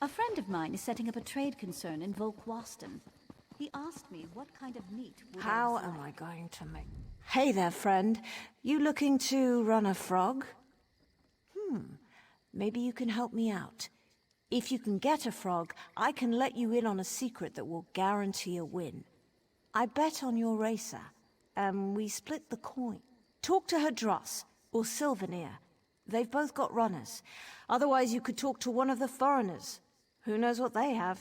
A friend of mine is setting up a trade concern in Volkwaston. He asked me what kind of meat would How I am I going to make... Hey there, friend. You looking to run a frog? Maybe you can help me out. If you can get a frog, I can let you in on a secret that will guarantee a win. I bet on your racer, and we split the coin. Talk to Hadross, or Sylvanir. They've both got runners. Otherwise, you could talk to one of the foreigners. Who knows what they have?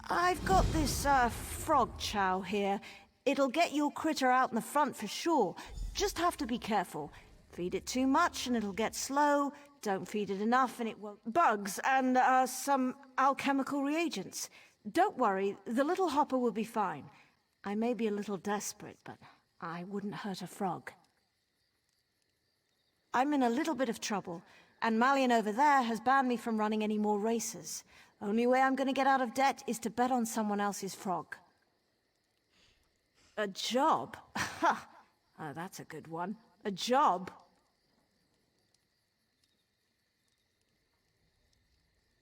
I've got this, frog chow here. It'll get your critter out in the front for sure. Just have to be careful. Feed it too much and it'll get slow. Don't feed it enough and it won't... Bugs and, some alchemical reagents. Don't worry, the little hopper will be fine. I may be a little desperate, but I wouldn't hurt a frog. I'm in a little bit of trouble, and Malian over there has banned me from running any more races. Only way I'm gonna get out of debt is to bet on someone else's frog. A job? Ha! Oh, that's a good one. A job?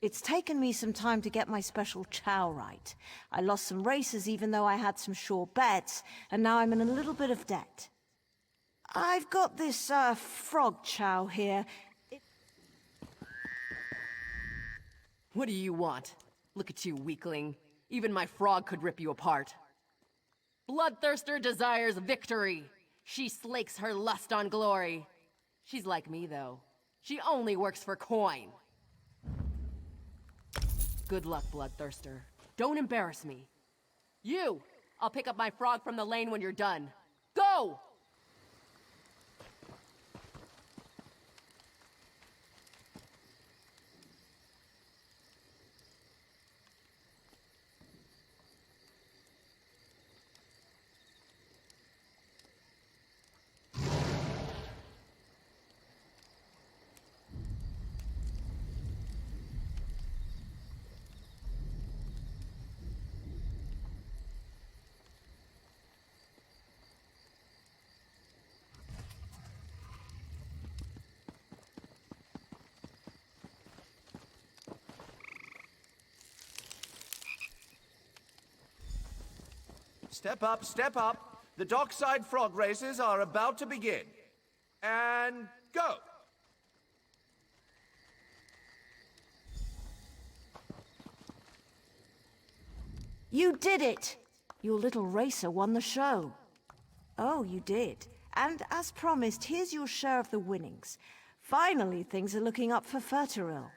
It's taken me some time to get my special chow right. I lost some races even though I had some sure bets, and now I'm in a little bit of debt. I've got this, frog chow here. What do you want? Look at you, weakling. Even my frog could rip you apart. Bloodthirster desires victory. She slakes her lust on glory. She's like me, though. She only works for coin. Good luck, Bloodthirster. Don't embarrass me. You! I'll pick up my frog from the lane when you're done. Go! Step up, step up. The dockside frog races are about to begin. And go! You did it! Your little racer won the show. Oh, you did. And as promised, here's your share of the winnings. Finally, things are looking up for Fertiril.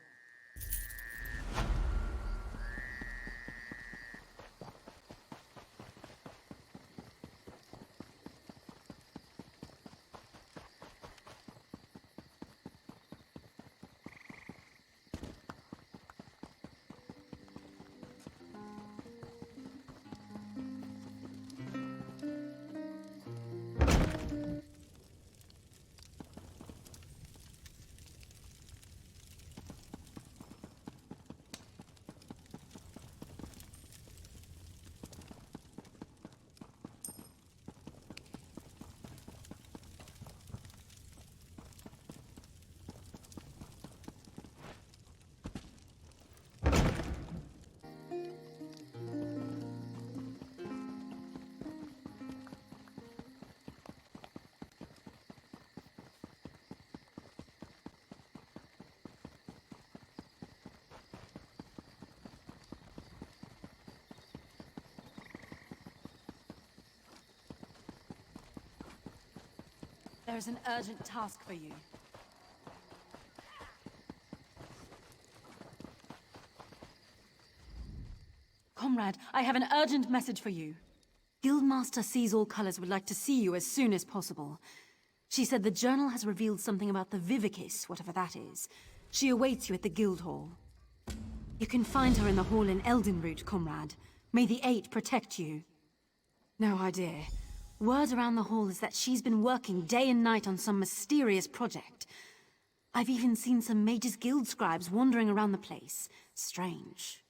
There's an urgent task for you. Comrade, I have an urgent message for you. Guildmaster Sees All Colors would like to see you as soon as possible. She said the journal has revealed something about the Vivicis, whatever that is. She awaits you at the guild hall. You can find her in the hall in Eldenroot, comrade. May the Eight protect you. No idea. Word around the hall is that she's been working day and night on some mysterious project. I've even seen some Mage's guild scribes wandering around the place. Strange.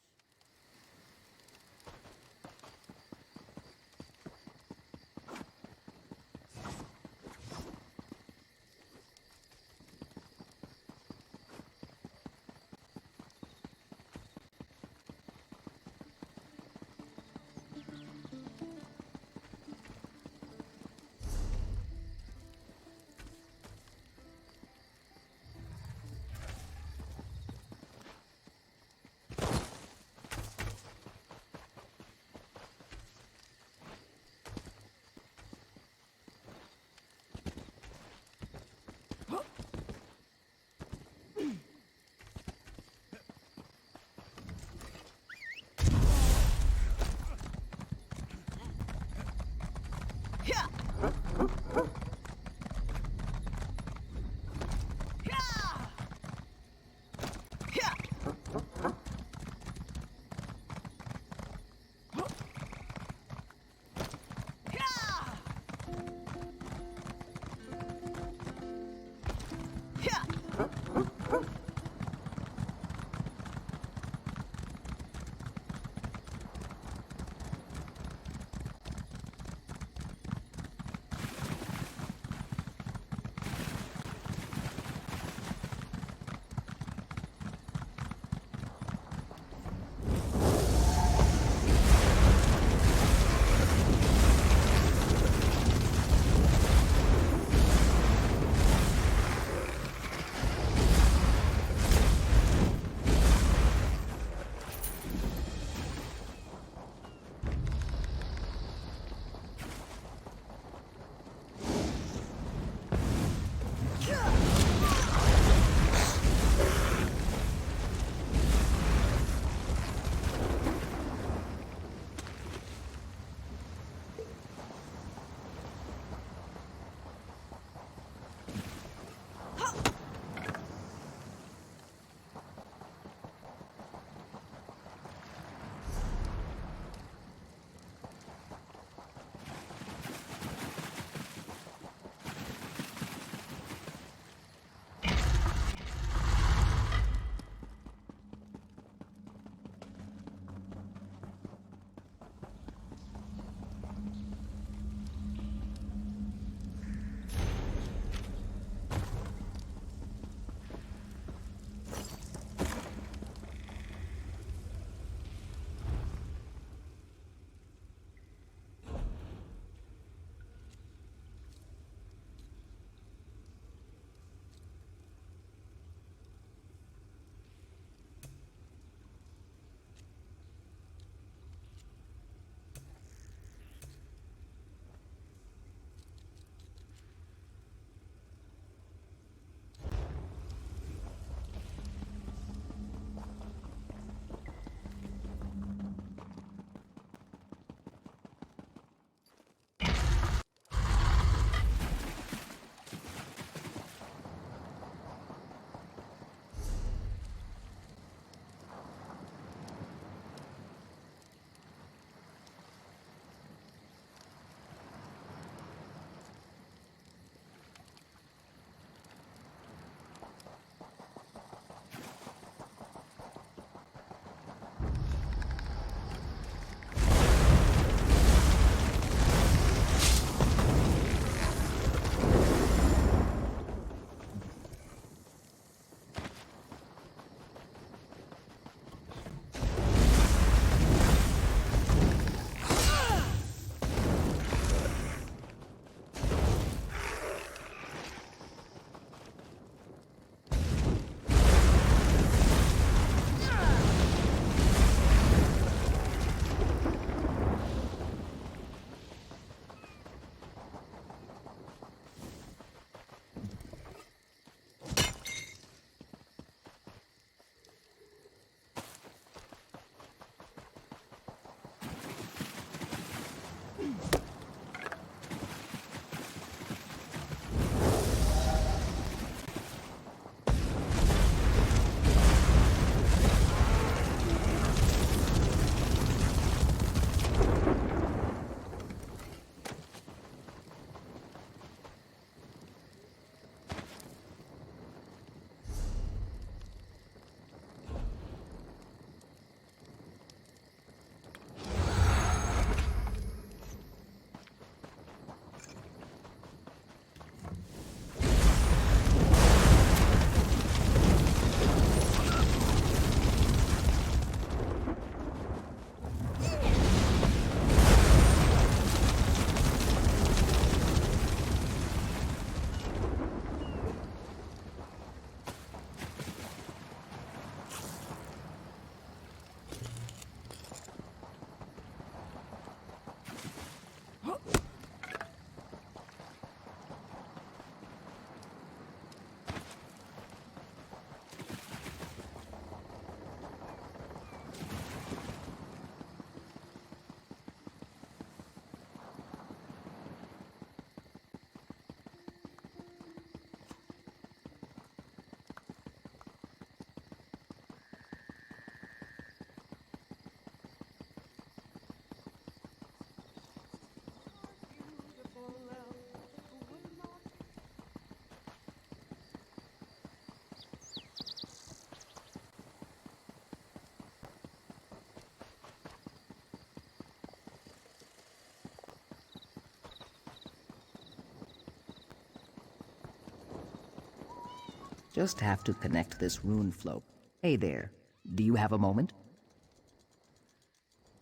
Just have to connect this rune float. Hey there, do you have a moment?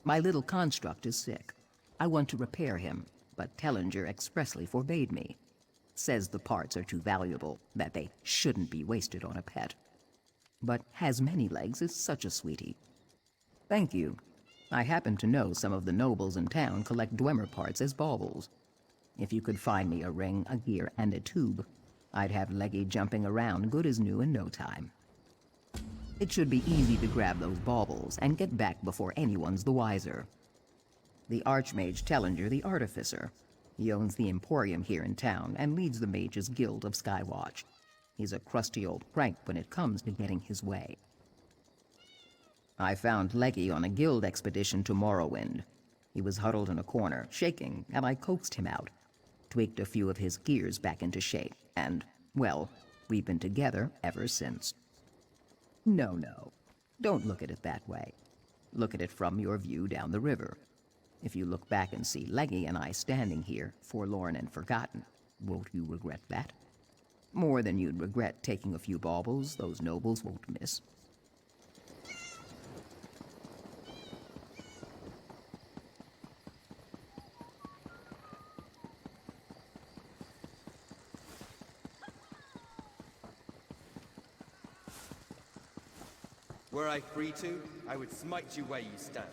My little construct is sick. I want to repair him, but Telenger expressly forbade me. Says the parts are too valuable, that they shouldn't be wasted on a pet. But has many legs is such a sweetie. Thank you. I happen to know some of the nobles in town collect Dwemer parts as baubles. If you could find me a ring, a gear, and a tube, I'd have Leggy jumping around good as new in no time. It should be easy to grab those baubles and get back before anyone's the wiser. The Archmage Telenger the Artificer. He owns the Emporium here in town and leads the Mages Guild of Skywatch. He's a crusty old crank when it comes to getting his way. I found Leggy on a guild expedition to Morrowind. He was huddled in a corner, shaking, and I coaxed him out, tweaked a few of his gears back into shape, and, well, we've been together ever since. No, don't look at it that way. Look at it from your view down the river. If you look back and see Leggy and I standing here, forlorn and forgotten, won't you regret that? More than you'd regret taking a few baubles those nobles won't miss. Were I free to, I would smite you where you stand.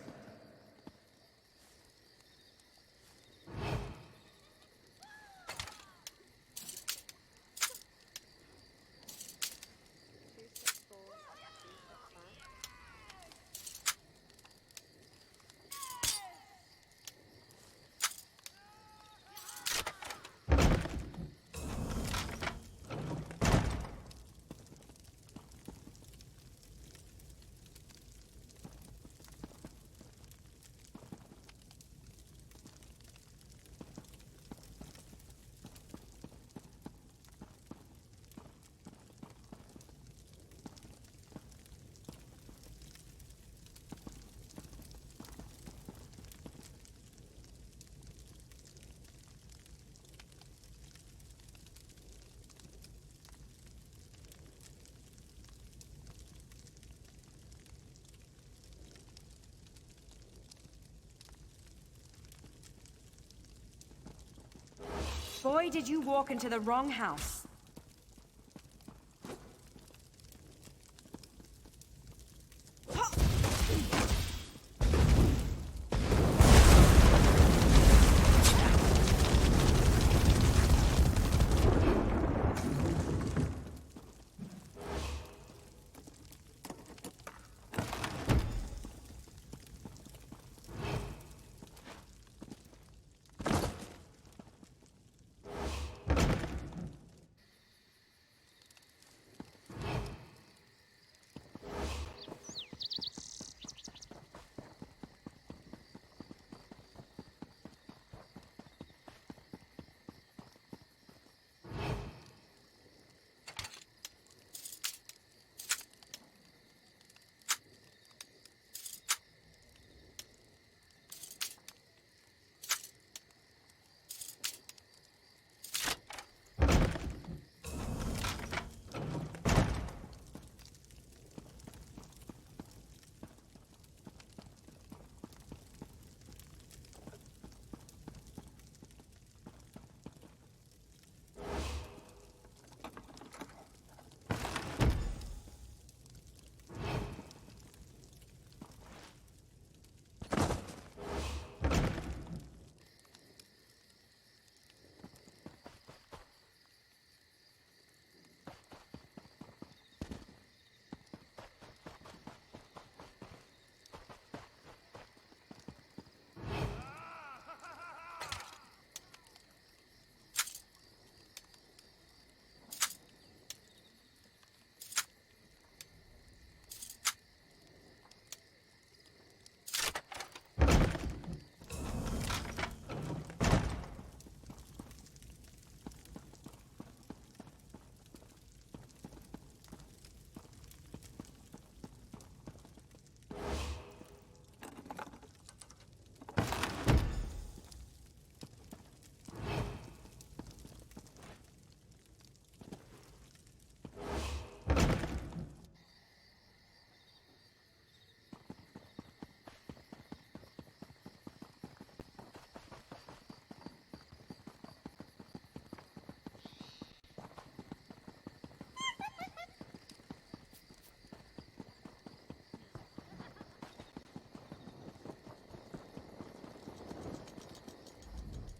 Boy, did you walk into the wrong house.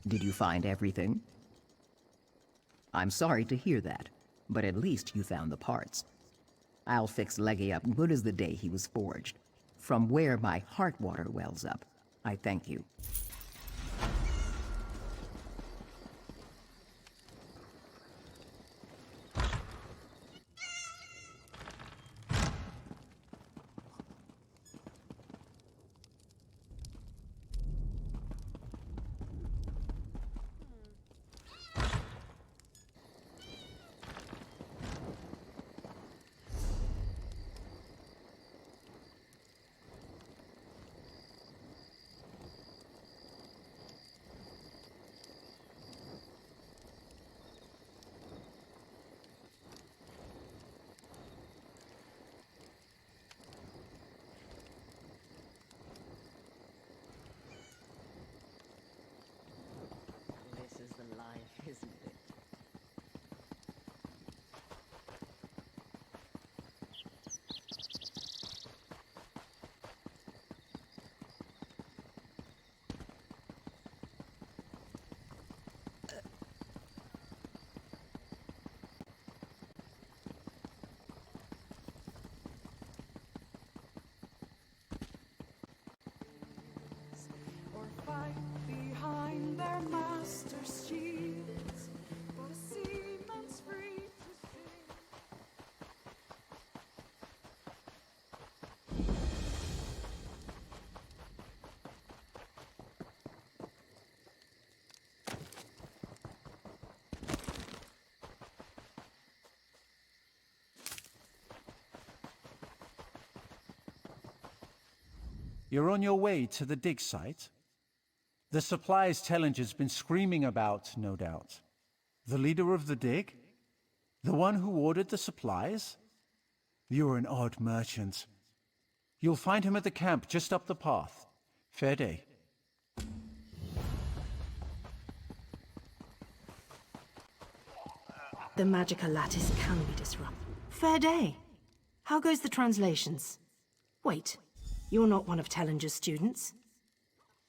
Did you find everything? I'm sorry to hear that, but at least you found the parts. I'll fix Leggy up good as the day he was forged. From where my heart water wells up, I thank you. This is the life, isn't it? Or fight behind their master's shields, but a seaman's free to sing. You're on your way to the dig site? The supplies Telinger's been screaming about, no doubt. The leader of the dig? The one who ordered the supplies? You're an odd merchant. You'll find him at the camp just up the path. Fair day. The magical lattice can be disrupted. Fair day. How goes the translations? Wait, you're not one of Telinger's students?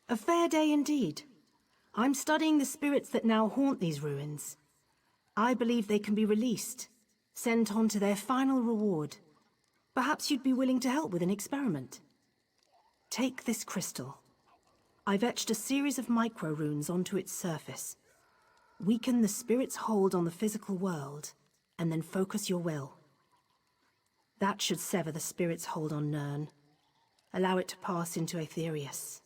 A fair day indeed. I'm studying the spirits that now haunt these ruins. I believe they can be released, sent on to their final reward. Perhaps you'd be willing to help with an experiment. Take this crystal. I've etched a series of micro-runes onto its surface. Weaken the spirit's hold on the physical world, and then focus your will. That should sever the spirit's hold on Nirn. Allow it to pass into Aetherius.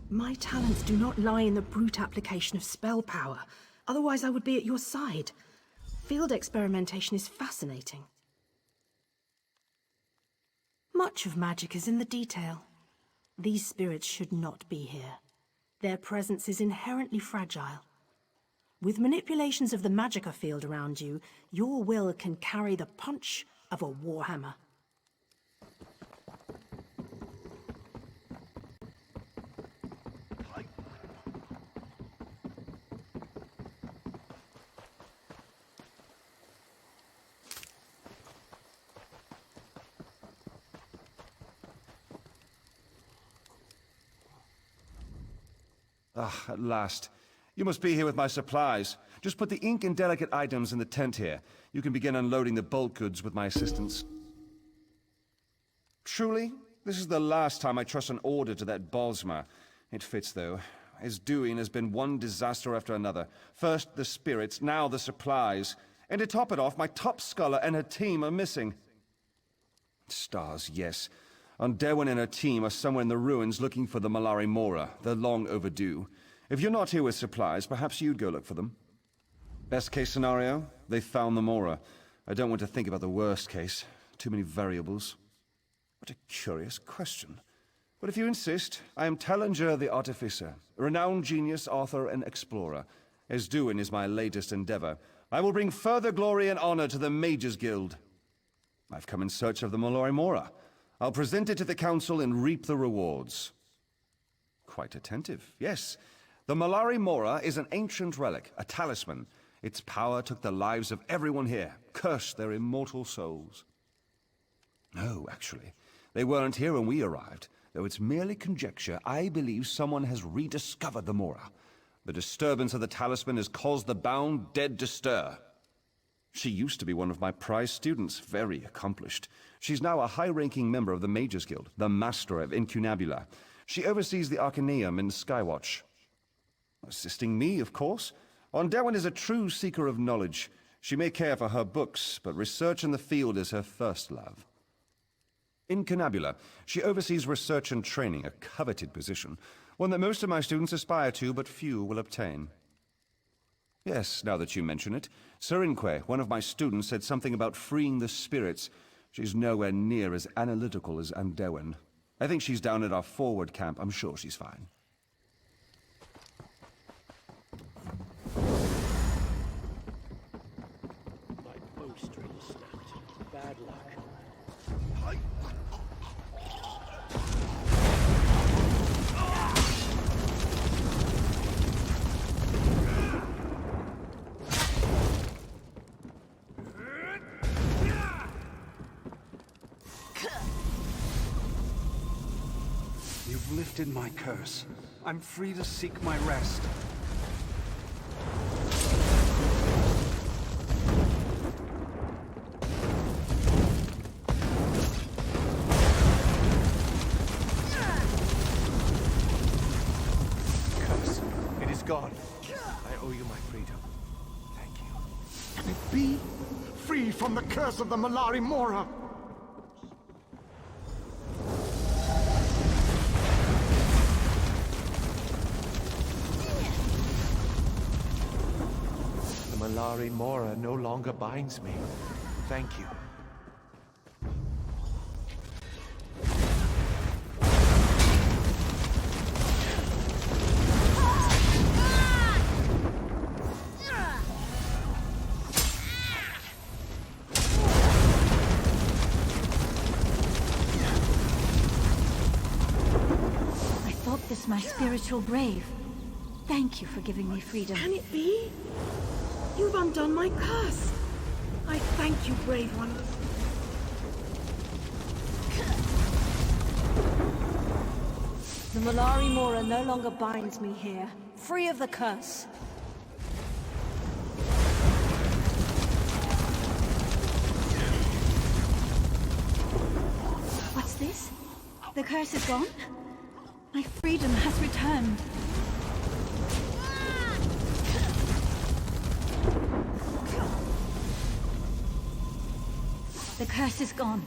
My talents do not lie in the brute application of spell power. Otherwise I would be at your side. Field experimentation is fascinating. Much of magic is in the detail. These spirits should not be here. Their presence is inherently fragile. With manipulations of the magicka field around you, your will can carry the punch of a warhammer. Ah, at last. You must be here with my supplies. Just put the ink and delicate items in the tent here. You can begin unloading the bulk goods with my assistance. Truly, this is the last time I trust an order to that Bosma. It fits, though. His doing has been one disaster after another. First the spirits, now the supplies. And to top it off, my top scholar and her team are missing. Stars, yes. Derwin and her team are somewhere in the ruins looking for the Mallari-Mora. They're long overdue. If you're not here with supplies, perhaps you'd go look for them. Best case scenario, they found the Mora. I don't want to think about the worst case. Too many variables. What a curious question. But if you insist, I am Telenger the Artificer, a renowned genius, author, and explorer. As doing is my latest endeavor. I will bring further glory and honor to the Mages Guild. I've come in search of the Mallari-Mora. I'll present it to the council and reap the rewards. Quite attentive, yes. The Mallari-Mora is an ancient relic, a talisman. Its power took the lives of everyone here, cursed their immortal souls. No, actually, they weren't here when we arrived. Though it's merely conjecture, I believe someone has rediscovered the Mora. The disturbance of the talisman has caused the bound dead to stir. She used to be one of my prize students, very accomplished. She's now a high-ranking member of the Mages Guild, the Master of Incunabula. She oversees the Arcaneum in Skywatch. Assisting me, of course. Ondarwin is a true seeker of knowledge. She may care for her books, but research in the field is her first love. In Incunabula, she oversees research and training, a coveted position, one that most of my students aspire to, but few will obtain. Yes, now that you mention it, Serinque, one of my students, said something about freeing the spirits. She's nowhere near as analytical as Ondarwin. I think she's down at our forward camp. I'm sure she's fine. My bowstring snapped. Bad luck. You've lifted my curse. I'm free to seek my rest. Curse. It is gone. I owe you my freedom. Thank you. Can it be? Free from the curse of the Mallari-Mora! The Mallari-Mora no longer binds me. Thank you. My spiritual brave. Thank you for giving me freedom. Can it be? You've undone my curse. I thank you, brave one. The Mallari-Mora no longer binds me here, free of the curse. What's this? The curse is gone? My freedom has returned. The curse is gone.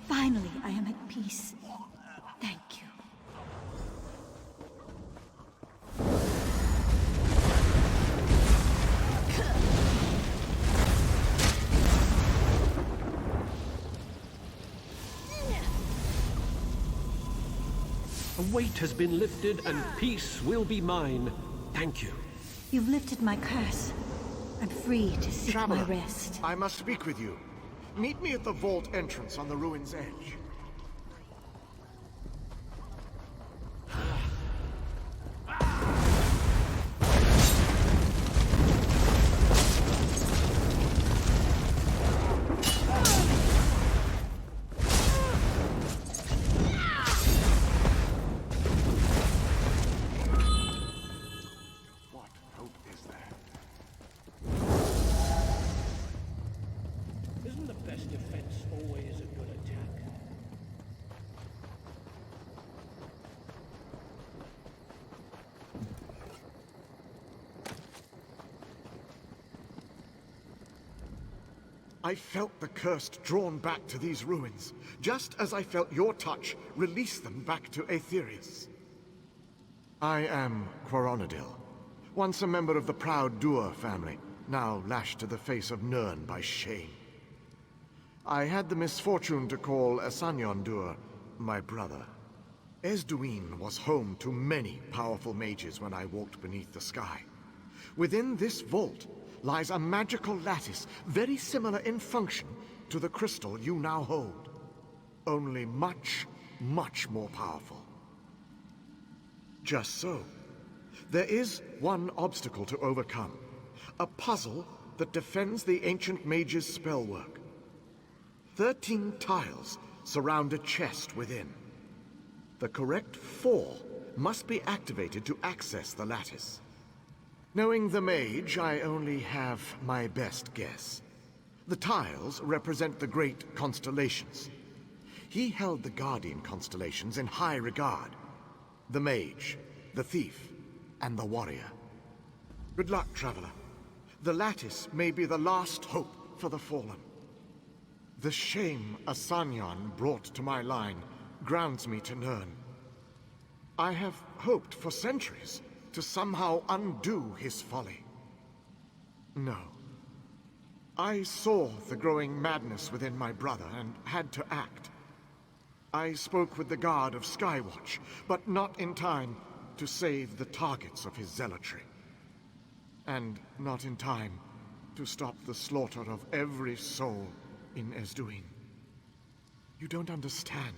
Finally, I am at peace. Thank you. A weight has been lifted and peace will be mine. Thank you. You've lifted my curse. I'm free to seek Traveler, my rest. I must speak with you. Meet me at the vault entrance on the ruin's edge. Isn't the best defense always a good attack? I felt the curse drawn back to these ruins, just as I felt your touch release them back to Aetherius. I am Quaronadil, once a member of the proud Dur family, now lashed to the face of Nirn by shame. I had the misfortune to call Asanyon Dur my brother. Esduin was home to many powerful mages when I walked beneath the sky. Within this vault lies a magical lattice very similar in function to the crystal you now hold. Only much, much more powerful. Just so. There is one obstacle to overcome. A puzzle that defends the ancient mage's spellwork. 13 tiles surround a chest within. The correct 4 must be activated to access the lattice. Knowing the Mage, I only have my best guess. The tiles represent the great constellations. He held the Guardian constellations in high regard. The Mage, the Thief, and the Warrior. Good luck, Traveler. The Lattice may be the last hope for the Fallen. The shame Asanyan brought to my line grounds me to Nirn. I have hoped for centuries to somehow undo his folly. No. I saw the growing madness within my brother and had to act. I spoke with the guard of Skywatch, but not in time to save the targets of his zealotry. And not in time to stop the slaughter of every soul in Esduin. You don't understand.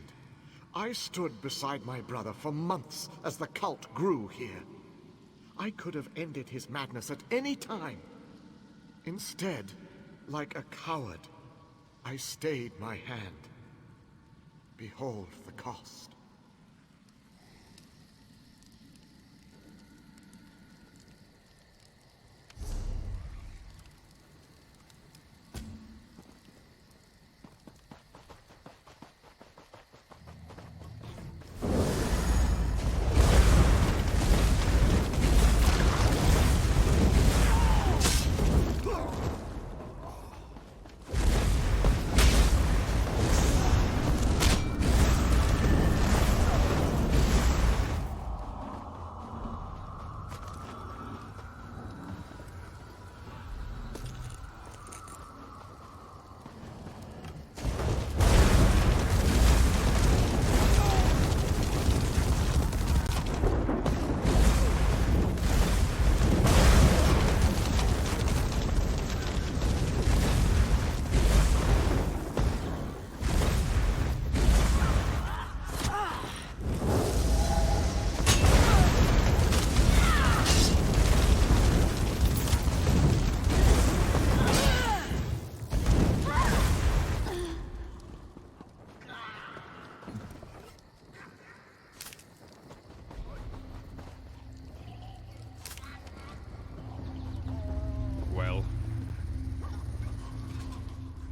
I stood beside my brother for months as the cult grew here. I could have ended his madness at any time. Instead, like a coward, I stayed my hand. Behold the cost.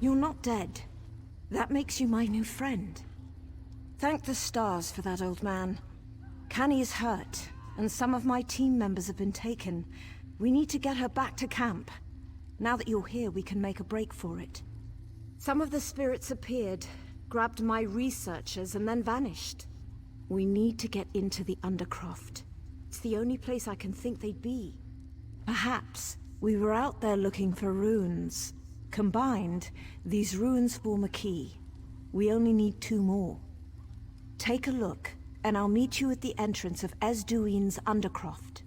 You're not dead. That makes you my new friend. Thank the stars for that, old man. Canny is hurt, and some of my team members have been taken. We need to get her back to camp. Now that you're here, we can make a break for it. Some of the spirits appeared, grabbed my researchers, and then vanished. We need to get into the Undercroft. It's the only place I can think they'd be. Perhaps we were out there looking for runes. Combined, these runes form a key. We only need 2 more. Take a look, and I'll meet you at the entrance of Esduin's Undercroft.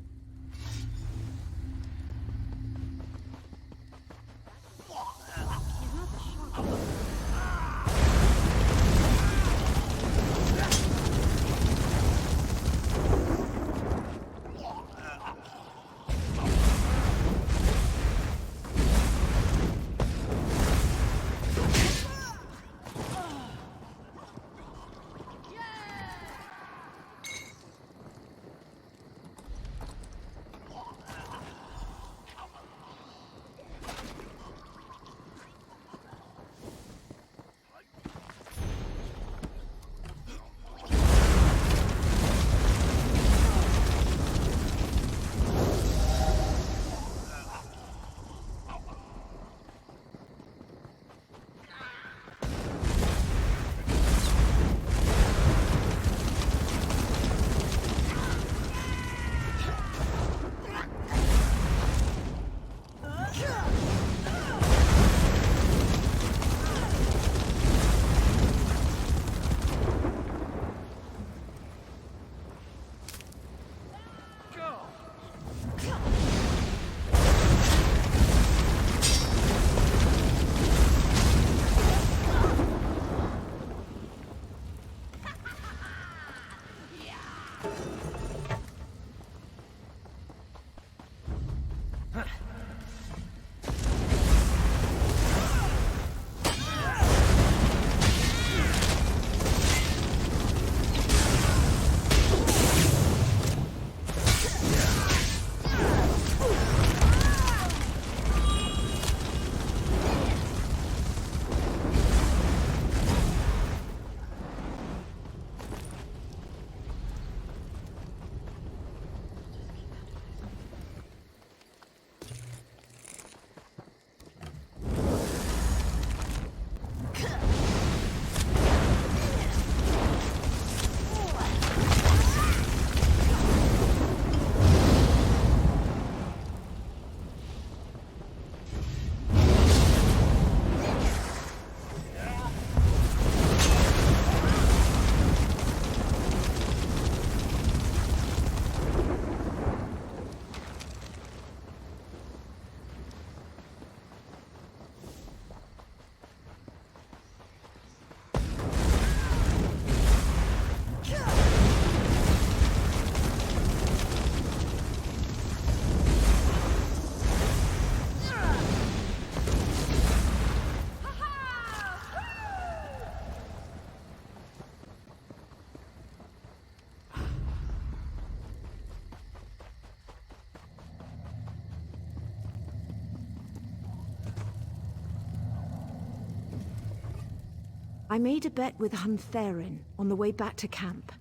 I made a bet with Huntherin on the way back to camp.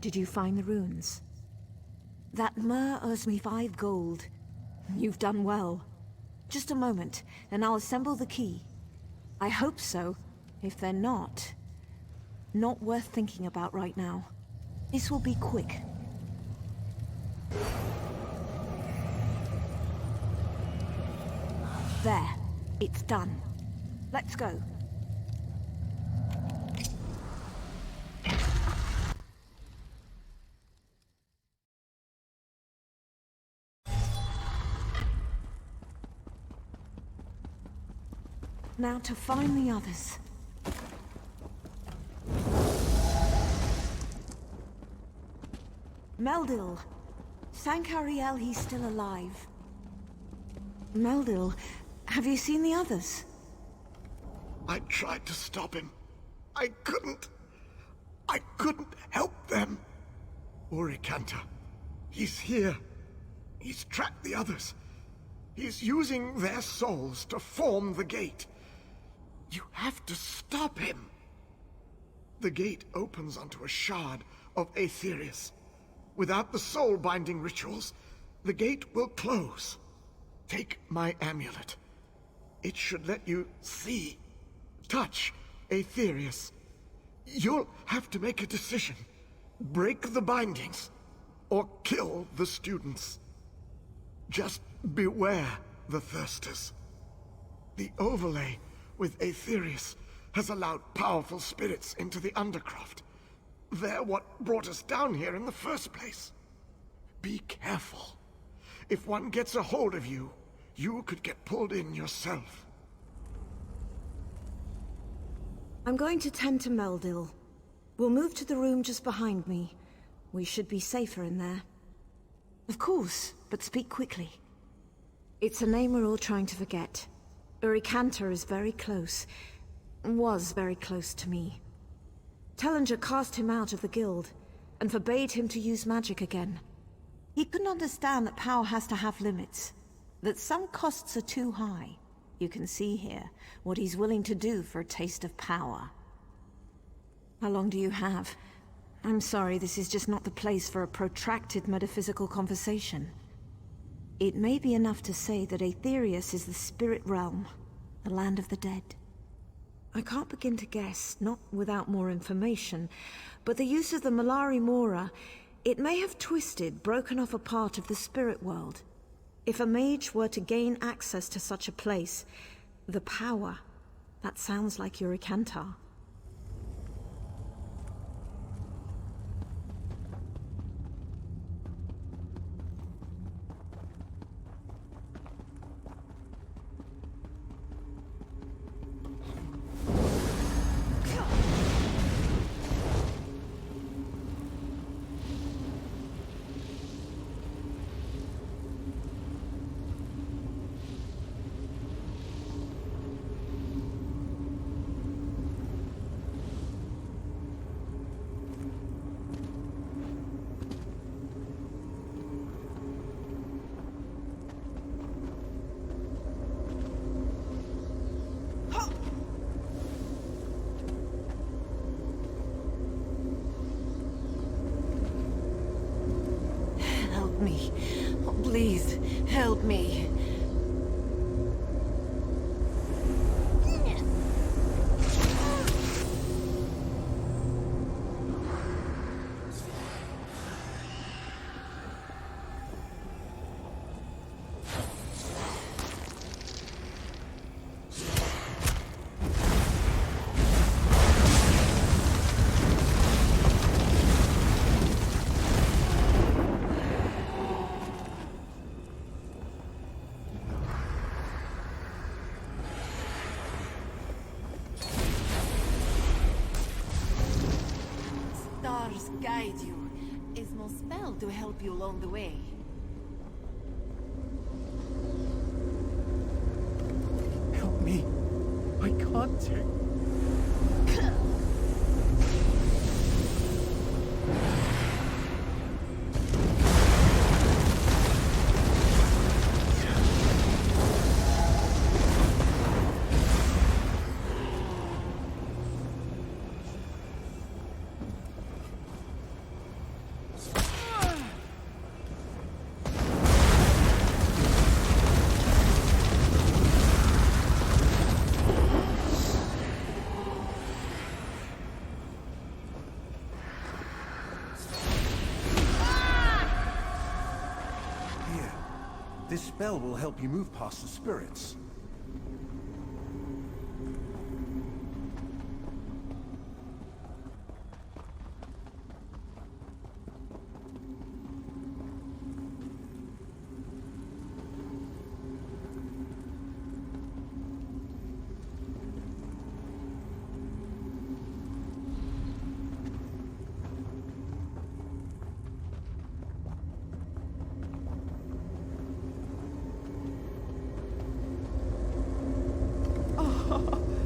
Did you find the runes? That Mer owes me 5 gold. You've done well. Just a moment, and I'll assemble the key. I hope so. If they're not worth thinking about right now. This will be quick. There. It's done. Let's go. Now to find the others. Meldil. Thank Ariel he's still alive. Meldil, have you seen the others? I tried to stop him. I couldn't. I couldn't help them. Urikanta. He's here. He's tracked the others. He's using their souls to form the gate. You have to stop him. The gate opens onto a shard of Aetherius. Without the soul-binding rituals, the gate will close. Take my amulet. It should let you see, touch Aetherius. You'll have to make a decision. Break the bindings, or kill the students. Just beware the Thirsters. The overlay with Aetherius has allowed powerful spirits into the Undercroft. They're what brought us down here in the first place. Be careful. If one gets a hold of you, you could get pulled in yourself. I'm going to tend to Meldil. We'll move to the room just behind me. We should be safer in there. Of course, but speak quickly. It's a name we're all trying to forget. Urikanta is very close. Was very close to me. Telenger cast him out of the guild, and forbade him to use magic again. He couldn't understand that power has to have limits, that some costs are too high. You can see here what he's willing to do for a taste of power. How long do you have? I'm sorry, this is just not the place for a protracted metaphysical conversation. It may be enough to say that Aetherius is the spirit realm, the land of the dead. I can't begin to guess, not without more information, but the use of the Mallari-Mora, it may have twisted, broken off a part of the spirit world. If a mage were to gain access to such a place, the power, that sounds like Urikanta. Please, help me. Guide you. Is no spell to help you along the way. Help me. I can't take... This spell will help you move past the spirits.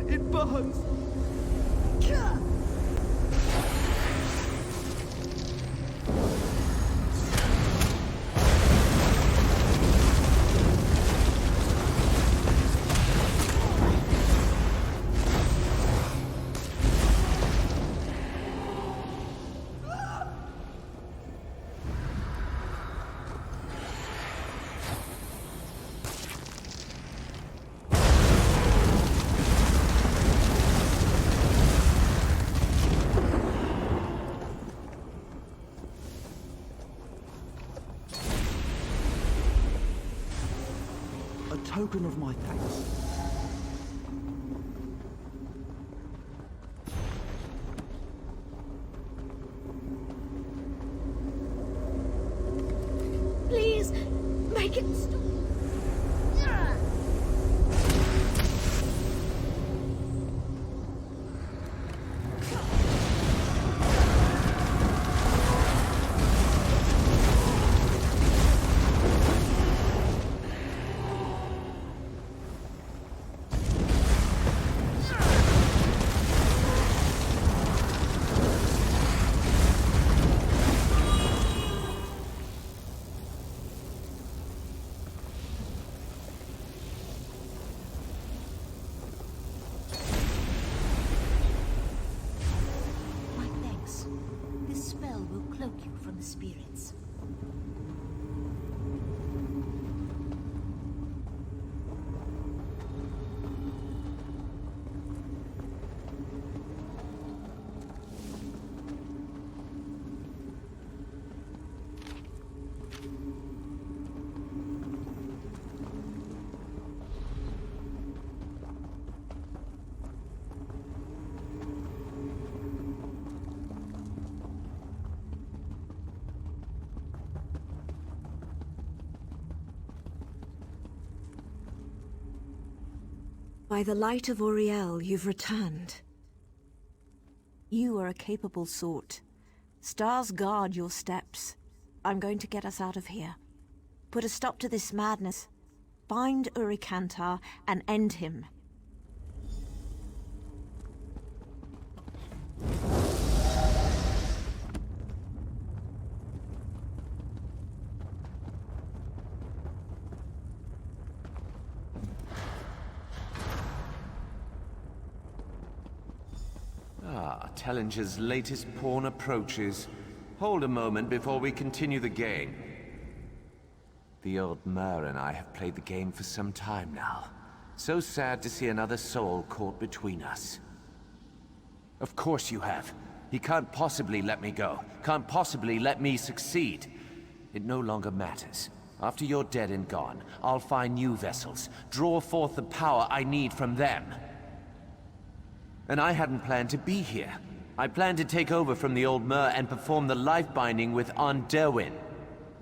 It burns! A token of my thanks. Please, make it stop. My thanks. This spell will cloak you from the spirits. By the light of Auriel, you've returned. You are a capable sort. Stars guard your steps. I'm going to get us out of here. Put a stop to this madness. Find Urikantar and end him. Telenger's latest pawn approaches. Hold a moment before we continue the game. The Aldmeri and I have played the game for some time now. So sad to see another soul caught between us. Of course you have. He can't possibly let me go. Can't possibly let me succeed. It no longer matters. After you're dead and gone, I'll find new vessels, draw forth the power I need from them. And I hadn't planned to be here. I planned to take over from the Aldmeri and perform the life binding with Derwin.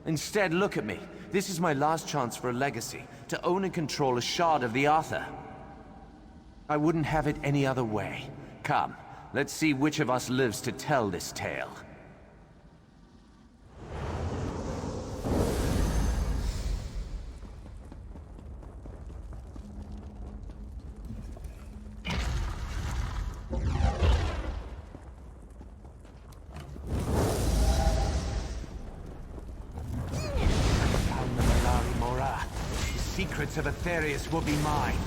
Instead, look at me. This is my last chance for a legacy, to own and control a shard of the Arthur. I wouldn't have it any other way. Come, let's see which of us lives to tell this tale. Mallari-Mora. The secrets of Aetherius will be mine.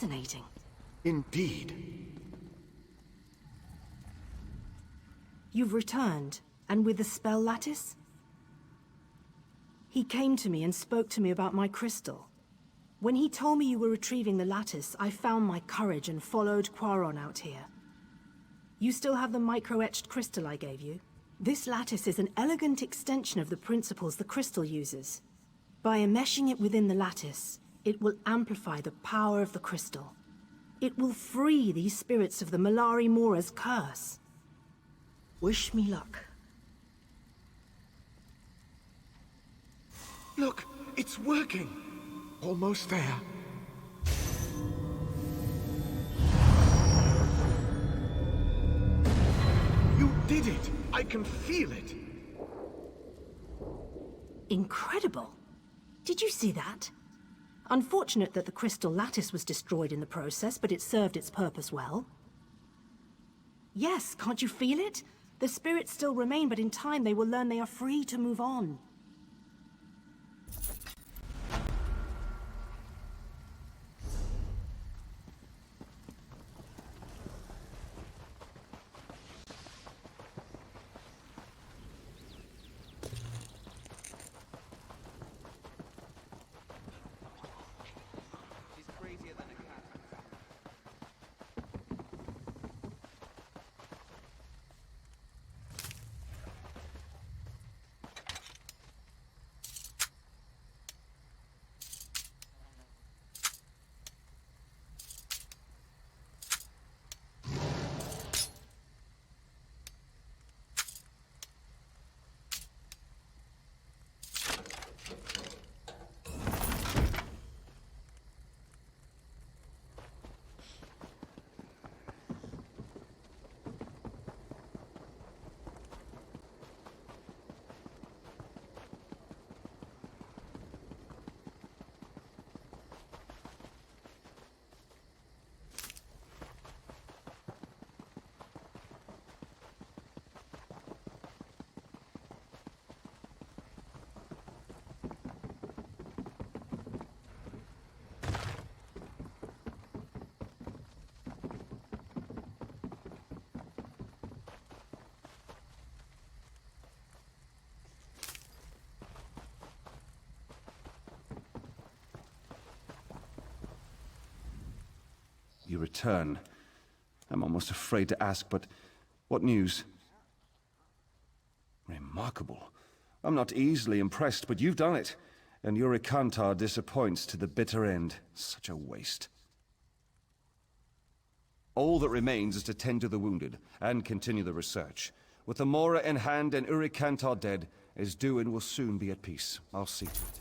fascinating. Indeed. You've returned, and with the spell lattice? He came to me and spoke to me about my crystal. When he told me you were retrieving the lattice, I found my courage and followed Quaron out here. You still have the micro-etched crystal I gave you? This lattice is an elegant extension of the principles the crystal uses. By enmeshing it within the lattice, it will amplify the power of the crystal. It will free these spirits of the Mallari-Mora's curse. Wish me luck. Look, it's working. Almost there. You did it! I can feel it! Incredible. Did you see that? Unfortunate that the crystal lattice was destroyed in the process, but it served its purpose well. Yes, can't you feel it? The spirits still remain, but in time they will learn they are free to move on. You return. I'm almost afraid to ask, but what news? Remarkable. I'm not easily impressed, but you've done it. And Urikantar disappoints to the bitter end. Such a waste. All that remains is to tend to the wounded, and continue the research. With the Mora in hand and Urikantar dead, Esduin will soon be at peace. I'll see to it.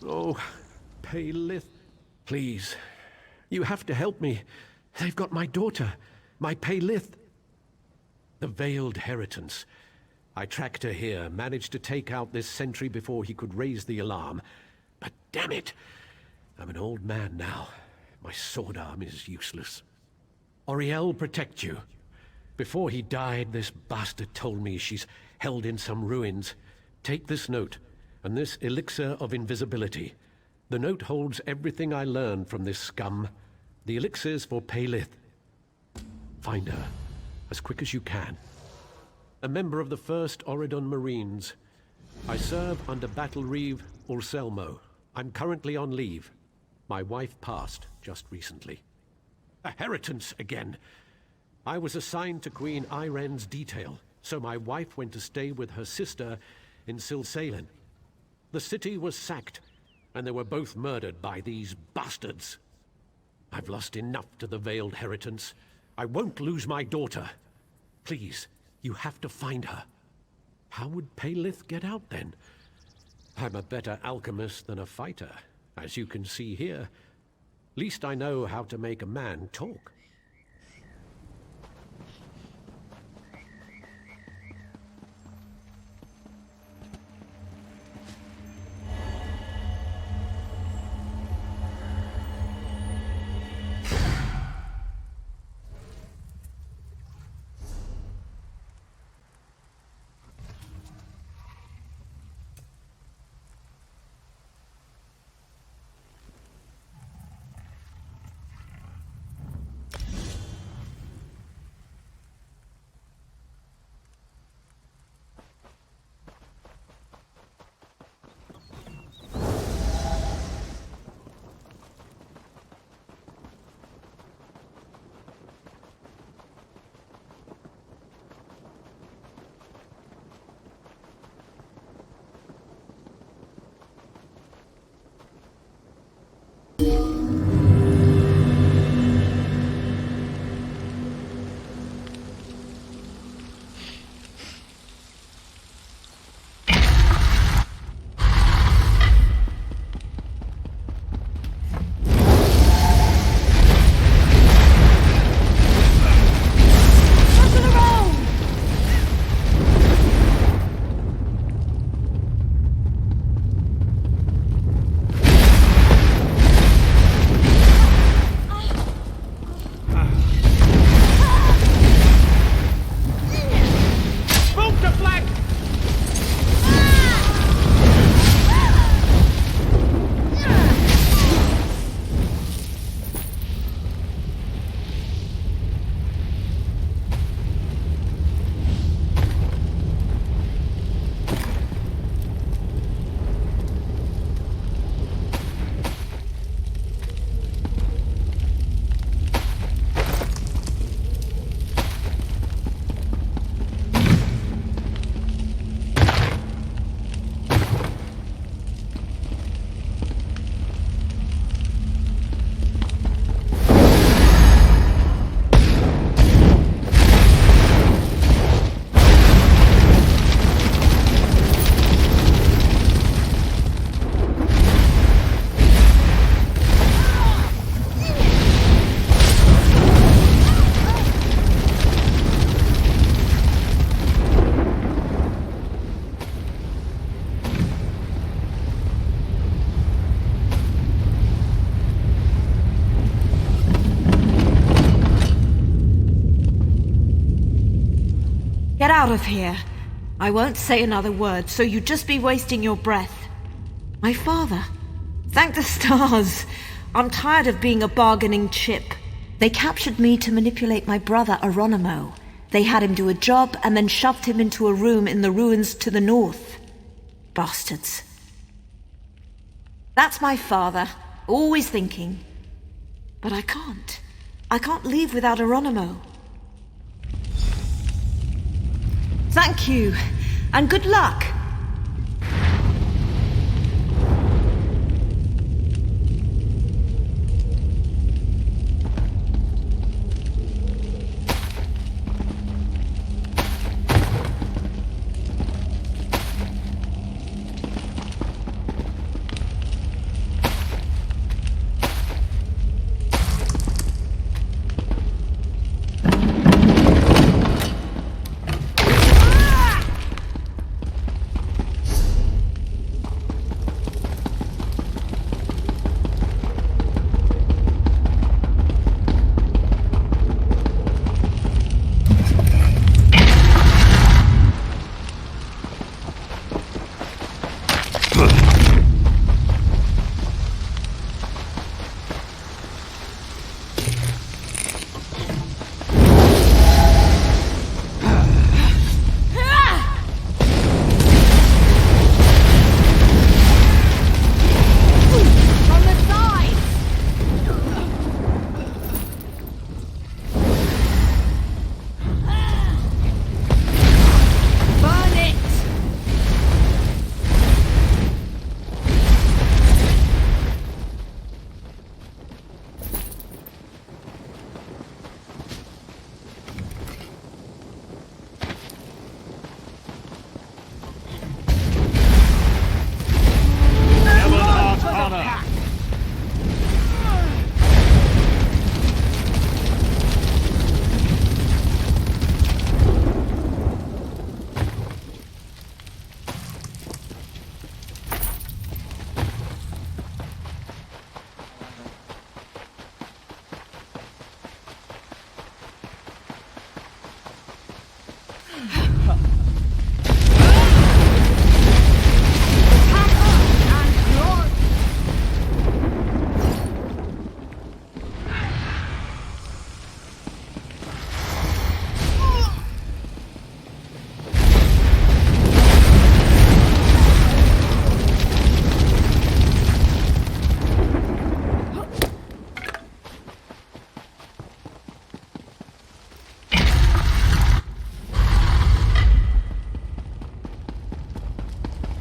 Oh, Paleth, please, You have to help me. They've got my daughter, my Paylith. The veiled Heritance. I tracked her here, managed to take out this sentry before he could raise the alarm. But damn it! I'm an old man now. My sword arm is useless. Auriel, protect you. Before he died, this bastard told me she's held in some ruins. Take this note, and this elixir of invisibility. The note holds everything I learned from this scum. The elixir's for Paylith. Find her, as quick as you can. A member of the 1st Auridon Marines. I serve under Battle Reeve Ulselmo. I'm currently on leave. My wife passed just recently. A Heritance again. I was assigned to Queen Iren's detail, so my wife went to stay with her sister in Silsalen. The city was sacked, and they were both murdered by these bastards. I've lost enough to the veiled Heritance. I won't lose my daughter. Please, you have to find her. How would Paylith get out then? I'm a better alchemist than a fighter, as you can see here. Least I know how to make a man talk. Get out of here. I won't say another word, so you just be wasting your breath. My father. Thank the stars. I'm tired of being a bargaining chip. They captured me to manipulate my brother Aronimo. They had him do a job and then shoved him into a room in the ruins to the north. Bastards. That's my father, always thinking. But I can't. I can't leave without Aronimo. Thank you, and good luck.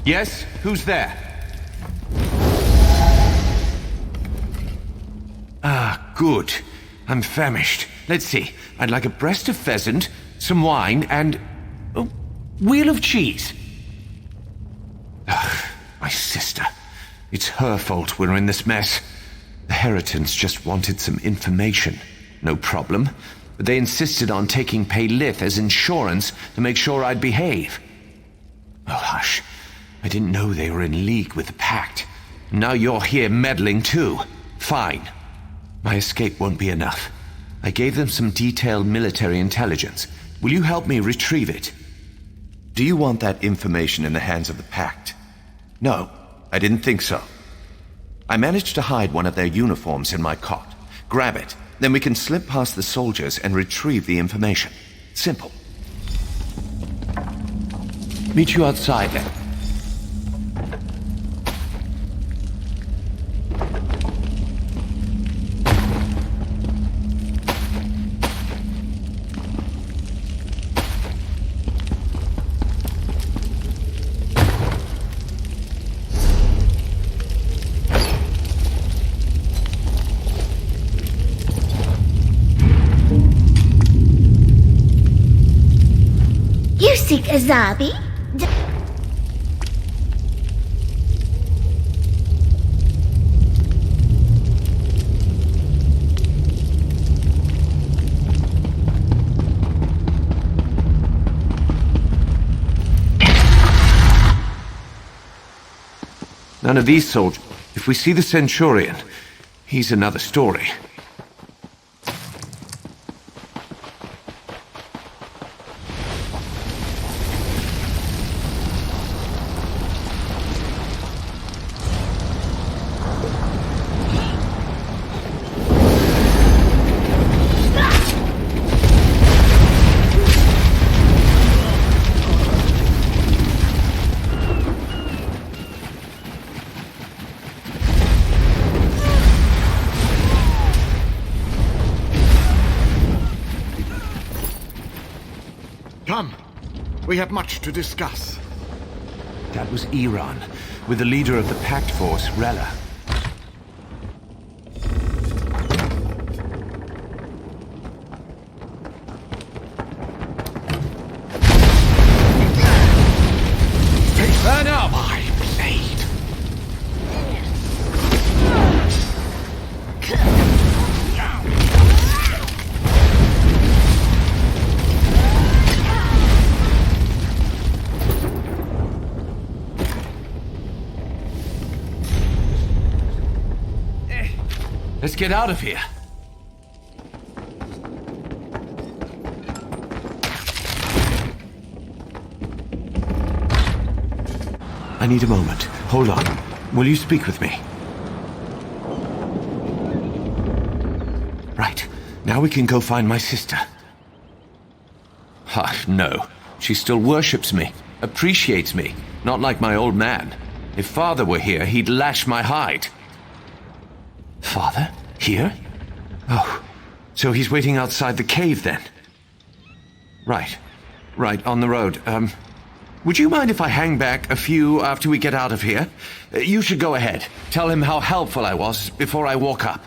Yes? Who's there? Ah, good. I'm famished. Let's see. I'd like a breast of pheasant, some wine, and... a wheel of cheese. Ugh, my sister. It's her fault we're in this mess. The Heritance just wanted some information. No problem. But they insisted on taking Paylith as insurance to make sure I'd behave. Oh, hush. I didn't know they were in league with the Pact. Now you're here meddling too. Fine. My escape won't be enough. I gave them some detailed military intelligence. Will you help me retrieve it? Do you want that information in the hands of the Pact? No, I didn't think so. I managed to hide one of their uniforms in my cot. Grab it, then we can slip past the soldiers and retrieve the information. Simple. Meet you outside then. You seek Azabi? None of these soldiers. If we see the Centurion, he's another story. Come. We have much to discuss. That was Iran, with the leader of the Pact Force, Rella. Turn up, my blade. Let's get out of here. I need a moment. Hold on. Will you speak with me? Right. Now we can go find my sister. No. She still worships me, appreciates me, not like my old man. If Father were here, he'd lash my hide. Father? Here? Oh, so he's waiting outside the cave then? Right. Right, on the road. Would you mind if I hang back a few after we get out of here? You should go ahead. Tell him how helpful I was before I walk up.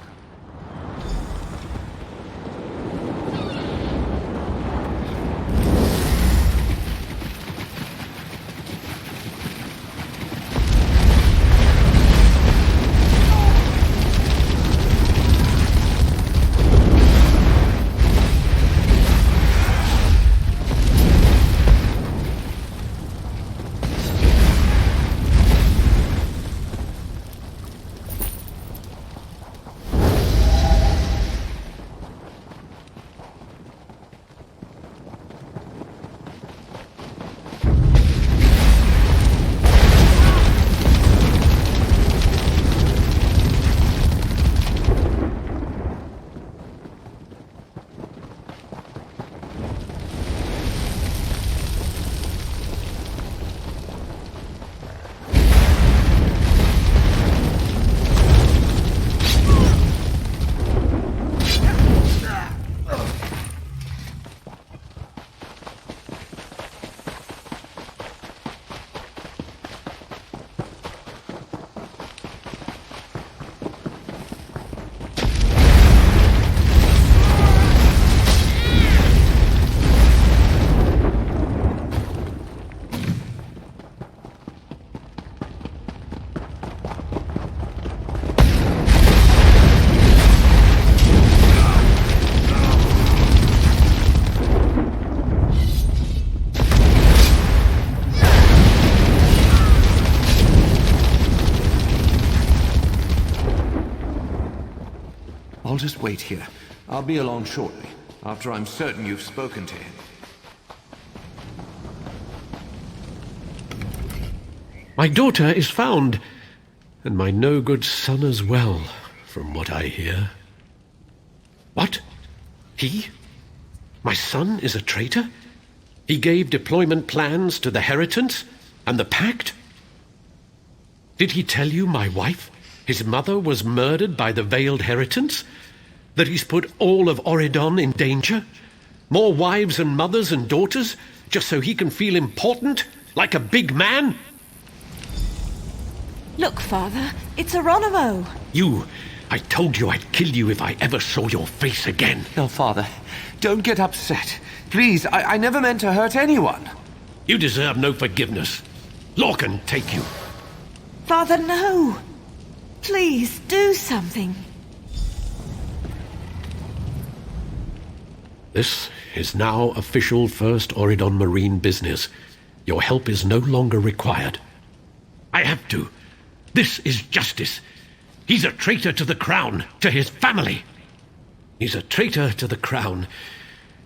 I'll just wait here. I'll be along shortly, after I'm certain you've spoken to him. My daughter is found, and my no-good son as well, from what I hear. What? He? My son is a traitor? He gave deployment plans to the Heritance and the Pact? Did he tell you my wife, his mother, was murdered by the Veiled Heritance? That he's put all of Auridon in danger? More wives and mothers and daughters, just so he can feel important, like a big man? Look, Father, it's Geronimo. I told you I'd kill you if I ever saw your face again. No, Father, don't get upset. Please, I never meant to hurt anyone. You deserve no forgiveness. Law can take you. Father, no. Please, do something. This is now official First Auridon Marine business. Your help is no longer required. I have to. This is justice. He's a traitor to the crown, to his family. He's a traitor to the crown.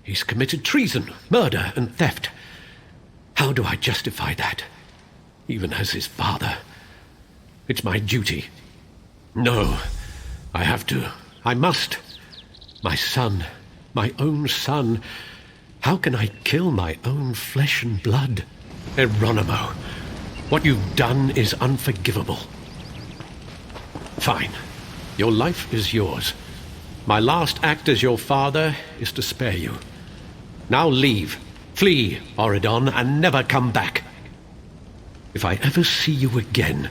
He's committed treason, murder, and theft. How do I justify that? Even as his father. It's my duty. No, I have to. I must. My son, my own son. How can I kill my own flesh and blood? Geronimo, what you've done is unforgivable. Fine. Your life is yours. My last act as your father is to spare you. Now leave. Flee, Auridon, and never come back. If I ever see you again,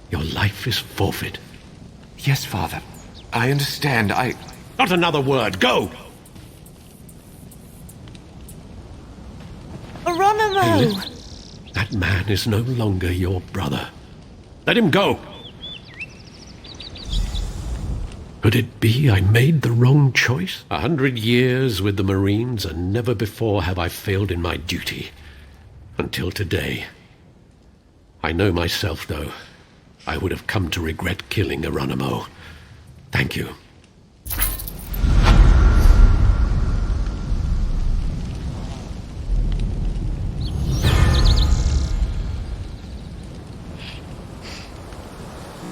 your life is forfeit. Yes, Father. I understand. Not another word. Go! Geronimo! That man is no longer your brother. Let him go! Could it be I made the wrong choice? 100 years with the Marines, and never before have I failed in my duty. Until today. I know myself, though. I would have come to regret killing Geronimo. Thank you.